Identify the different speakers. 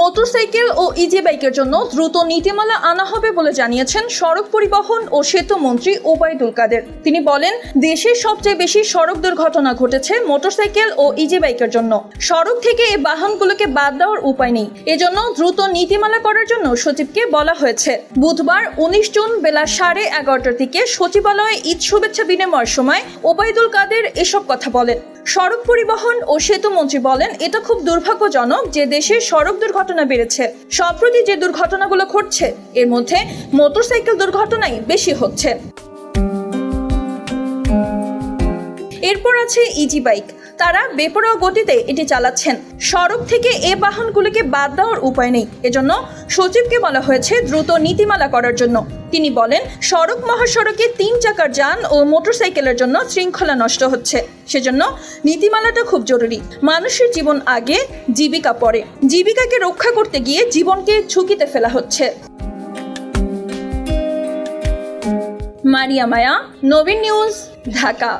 Speaker 1: Motorcycle ও easy বাইকের জন্য দ্রুত নীতিমালা আনা হবে বলে জানিয়েছেন সড়ক পরিবহন ও সেতু মন্ত্রী ওবায়দুল কাদের। তিনি বলেন, দেশের সবচেয়ে বেশি সড়ক দুর্ঘটনা ঘটেছে মোটরসাইকেল ও ইজি বাইকের জন্য। সড়ক থেকে এই বাহনগুলোকে বাদ দেওয়ার উপায় নেই, এজন্য দ্রুত নীতিমালা করার জন্য সচিবকে বলা হয়েছে। বুধবার 19 জুন বেলা 11:30টার দিকে সচিবালয়ে ঈদ শুভেচ্ছা বিনিময়ের সময় ওবায়দুল কাদের এসব কথা বলেন। সড়ক পরিবহন ও সেতু মন্ত্রী বলেন, এটা খুব দুর্ভাগ্যজনক যে দেশের সড়ক দুর্ঘটনা বেড়েছে। সম্প্রতি যে দুর্ঘটনাগুলো ঘটছে এর মধ্যে মোটরসাইকেল দুর্ঘটনাই বেশি হচ্ছে। এরপর আছে ইজি বাইক। তারা বেপরোয়া গতিতে এটি চালাচ্ছেন। সড়ক থেকে এ বাহনগুলোকে বাদ দেওয়ার উপায় নেই, এজন্য সচিবকে বলা হয়েছে দ্রুত নীতিমালা করার জন্য। তিনি বলেন, সড়ক মহাসড়কে 3 চাকার যান ও মোটরসাইকেলের জন্য শৃঙ্খলা নষ্ট হচ্ছে, সেজন্য নীতিমালাটা খুব জরুরি। মানুষের জীবন আগে, জীবিকা পরে। জীবিকাকে রক্ষা করতে গিয়ে জীবনকে ঝুঁকিতে ফেলা হচ্ছে। মারিয়া মায়া, নবীন নিউজ, ঢাকা।